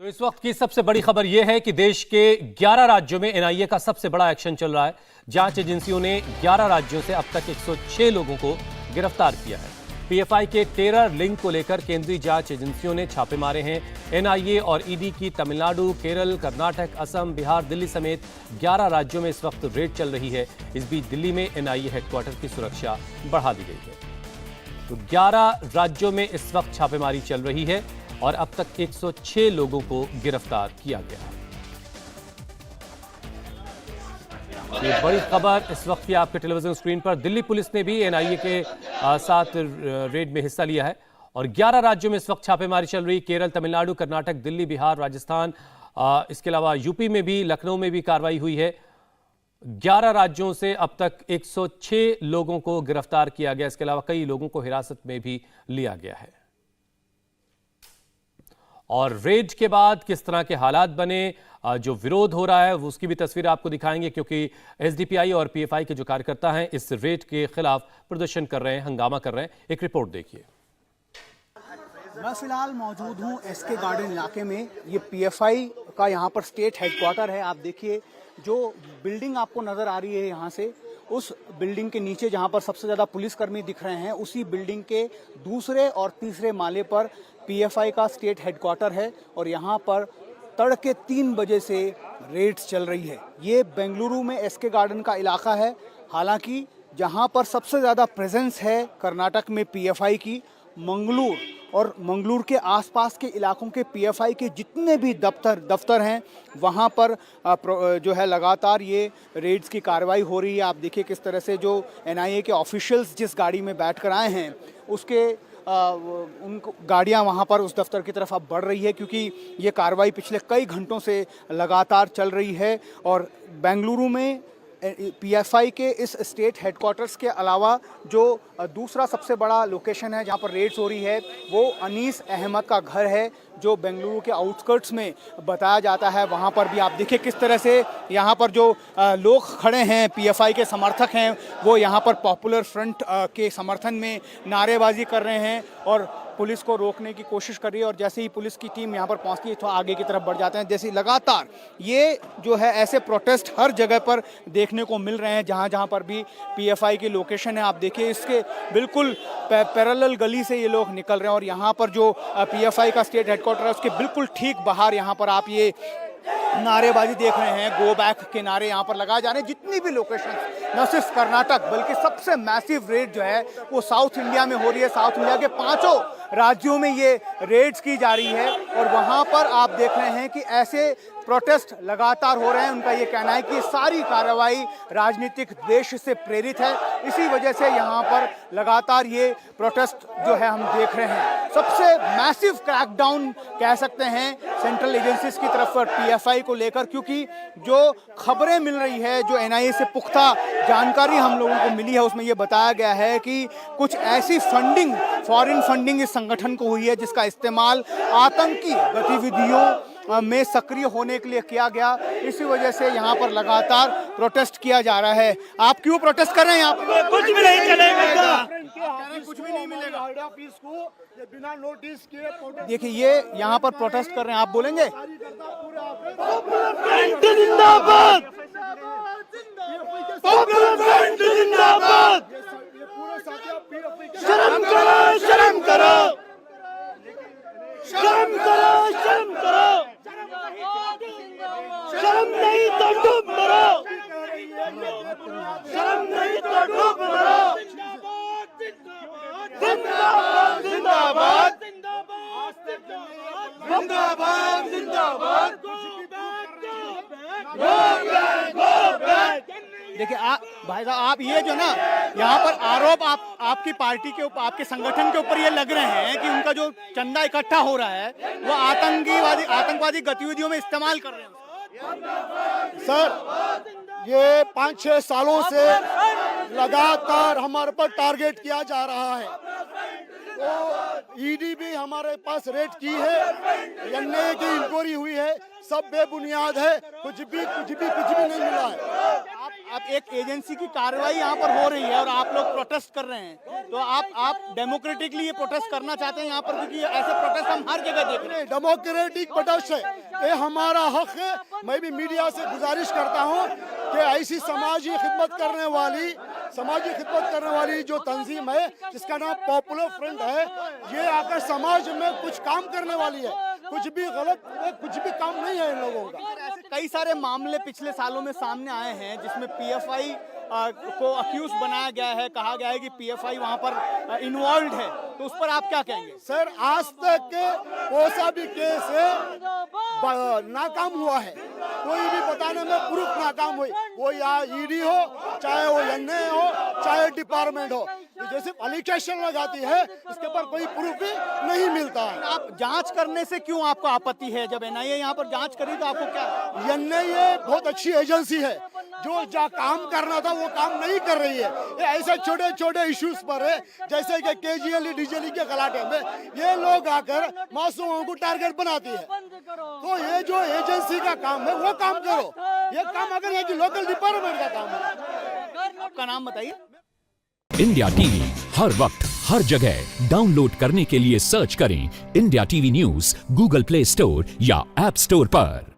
तो इस वक्त की सबसे बड़ी खबर यह है कि देश के 11 राज्यों में एनआईए का सबसे बड़ा एक्शन चल रहा है। जांच एजेंसियों ने 11 राज्यों से अब तक 106 लोगों को गिरफ्तार किया है। पीएफआई के टेरर लिंक को लेकर केंद्रीय जांच एजेंसियों ने छापे मारे हैं। एनआईए और ईडी की तमिलनाडु, केरल, कर्नाटक, असम, बिहार, दिल्ली समेत 11 राज्यों में इस वक्त रेड चल रही है। इस बीच दिल्ली में एनआईए हेडक्वार्टर की सुरक्षा बढ़ा दी गई है। तो 11 राज्यों में इस वक्त छापेमारी चल रही है और अब तक 106 लोगों को गिरफ्तार किया गया है। ये बड़ी खबर इस वक्त की आपके टेलीविजन स्क्रीन पर। दिल्ली पुलिस ने भी एनआईए के साथ रेड में हिस्सा लिया है और 11 राज्यों में इस वक्त छापेमारी चल रही। केरल, तमिलनाडु, कर्नाटक, दिल्ली, बिहार, राजस्थान, इसके अलावा यूपी में भी, लखनऊ में भी कार्रवाई हुई है। 11 राज्यों से अब तक 106 लोगों को गिरफ्तार किया गया। इसके अलावा कई लोगों को हिरासत में भी लिया गया है। और रेड के बाद किस तरह के हालात बने, जो विरोध हो रहा है उसकी भी तस्वीर आपको दिखाएंगे, क्योंकि एसडीपीआई और पीएफआई के जो कार्यकर्ता हैं इस रेड के खिलाफ प्रदर्शन कर रहे हैं, हंगामा कर रहे हैं। एक रिपोर्ट देखिए। मैं फिलहाल मौजूद हूं एसके गार्डन इलाके में। ये पीएफआई का यहाँ पर स्टेट हेडक्वार्टर है। आप देखिए जो बिल्डिंग आपको नजर आ रही है यहाँ से, उस बिल्डिंग के नीचे जहाँ पर सबसे ज्यादा पुलिसकर्मी दिख रहे हैं, उसी बिल्डिंग के दूसरे और तीसरे माले पर पीएफआई का स्टेट हेडक्वार्टर है और यहाँ पर तड़के 3 बजे से रेड्स चल रही है। ये बेंगलुरु में एसके गार्डन का इलाका है। हालांकि जहाँ पर सबसे ज़्यादा प्रेजेंस है कर्नाटक में पीएफआई की, मंगलूर और मंगलूर के आसपास के इलाकों के पीएफआई के जितने भी दफ्तर हैं, वहाँ पर जो है लगातार ये रेड्स की कार्रवाई हो रही है। आप देखिए किस तरह से जो एनआईए के ऑफिशियल्स जिस गाड़ी में बैठ कर आए हैं, उसके उनको गाड़ियां वहां पर उस दफ्तर की तरफ अब बढ़ रही है, क्योंकि ये कार्रवाई पिछले कई घंटों से लगातार चल रही है। और बेंगलुरु में पीएफआई के इस स्टेट हेडक्वार्टर्स के अलावा जो दूसरा सबसे बड़ा लोकेशन है जहां पर रेड्स हो रही है, वो अनीस अहमद का घर है, जो बेंगलुरु के आउटस्कर्ट्स में बताया जाता है। वहां पर भी आप देखिए किस तरह से यहां पर जो लोग खड़े हैं, पीएफआई के समर्थक हैं, वो यहां पर पॉपुलर फ्रंट के समर्थन में नारेबाजी कर रहे हैं और पुलिस को रोकने की कोशिश कर रही है। और जैसे ही पुलिस की टीम यहाँ पर पहुँचती है तो आगे की तरफ बढ़ जाते हैं। जैसे लगातार ये जो है ऐसे प्रोटेस्ट हर जगह पर देखने को मिल रहे हैं, जहाँ जहाँ पर भी पीएफआई की लोकेशन है। आप देखिए इसके बिल्कुल पैरेलल गली से ये लोग निकल रहे हैं और यहाँ पर जो पीएफआई का स्टेट हेडक्वार्टर है उसके बिल्कुल ठीक बाहर यहाँ पर आप ये नारेबाजी देख रहे हैं, गो बैक के नारे यहाँ पर लगाए जा रहे हैं। जितनी भी लोकेशन, न सिर्फ कर्नाटक बल्कि सबसे मैसिव रेड जो है वो साउथ इंडिया में हो रही है। साउथ इंडिया के 5 राज्यों में ये रेड्स की जा रही है और वहाँ पर आप देख रहे हैं कि ऐसे प्रोटेस्ट लगातार हो रहे हैं। उनका ये कहना है कि सारी कार्रवाई राजनीतिक द्वेष से प्रेरित है, इसी वजह से यहाँ पर लगातार ये प्रोटेस्ट जो है हम देख रहे हैं। सबसे मैसिव क्रैकडाउन कह सकते हैं सेंट्रल एजेंसीज की तरफ पर पीएफआई को लेकर, क्योंकि जो खबरें मिल रही है, जो एनआईए से पुख्ता जानकारी हम लोगों को मिली है, उसमें ये बताया गया है कि कुछ ऐसी फंडिंग, फॉरेन फंडिंग इस संगठन को हुई है जिसका इस्तेमाल आतंकी गतिविधियों में सक्रिय होने के लिए किया गया। इसी वजह से यहाँ पर लगातार प्रोटेस्ट किया जा रहा है। आप क्यों प्रोटेस्ट कर रहे हैं? यहाँ पर कुछ भी नहीं चलेगा, कुछ भी नहीं मिलेगा। बिना नोटिस किए देखिए ये यहाँ पर प्रोटेस्ट कर रहे हैं, आप बोलेंगे? जिंदाबाद, जिंदाबाद, शर्म करो, शर्म करो, शर्म करो, शर्म करो, शर्म नहीं तो डूब मरो, शर्म नहीं तो डूब मरो। जिंदाबाद, जिंदाबाद, जिंदाबाद, जिंदाबाद, देखिए आप भाई साहब, आप ये जो ना यहाँ पर आरोप आपकी पार्टी के ऊपर, आपके संगठन के ऊपर ये लग रहे हैं कि उनका जो चंदा इकट्ठा हो रहा है वो आतंकवादी गतिविधियों में इस्तेमाल कर रहे हैं। सर, ये 5-6 सालों से लगातार हमारे पर टारगेट किया जा रहा है। तो ईडी भी हमारे पास रेड की है, एनआईए की इंक्वायरी हुई है, सब बेबुनियाद है, कुछ भी नहीं मिला है। अब एक एजेंसी की कार्रवाई यहाँ पर हो रही है और आप लोग प्रोटेस्ट कर रहे हैं, तो आप डेमोक्रेटिकली ये प्रोटेस्ट करना चाहते हैं यहाँ पर, क्योंकि ऐसे प्रोटेस्ट हम हर जगह देख रहे हैं। डेमोक्रेटिक प्रोटेस्ट है, ये हमारा हक है। मैं भी मीडिया से गुजारिश करता हूँ कि ऐसी समाजी खिदमत करने वाली जो तंजीम है जिसका नाम पॉपुलर फ्रंट है, ये आकर समाज में कुछ काम करने वाली है। कुछ भी गलत, कुछ भी काम नहीं है इन लोगों का। ऐसे कई सारे मामले पिछले सालों में सामने आए हैं जिसमें पीएफआई को अक्यूज बनाया गया है, कहा गया है कि पीएफआई वहां पर इन्वॉल्व है, तो उस पर आप क्या कहेंगे? सर, आज तक कोई सा भी केस नाकाम हुआ है, कोई भी बताने में प्रूफ नाकाम हुई, वो या ईडी हो, चाहे वो एनआईए हो, चाहे डिपार्टमेंट हो, जैसे एलिगेशन लगाती है इसके ऊपर कोई प्रूफ भी नहीं मिलता है। आप जांच करने से क्यों आपको आपत्ति है? जब एनआईए यहाँ पर जांच करी तो आपको क्या? एनआईए बहुत अच्छी एजेंसी है, जो काम करना था वो काम नहीं कर रही है। ये ऐसे छोटे छोटे इश्यूज पर है, जैसे कि केजीएल डीजेल के गलाटे में ये लोग आकर मासूमों को टारगेट बनाती है। तो ये जो एजेंसी का काम है वो काम करो, ये काम अगर ये लोकल डिपार्टमेंट का काम है। आपका नाम बताइए। इंडिया टीवी हर वक्त हर जगह डाउनलोड करने के लिए सर्च करें India TV news Google play store या ऐप स्टोर पर।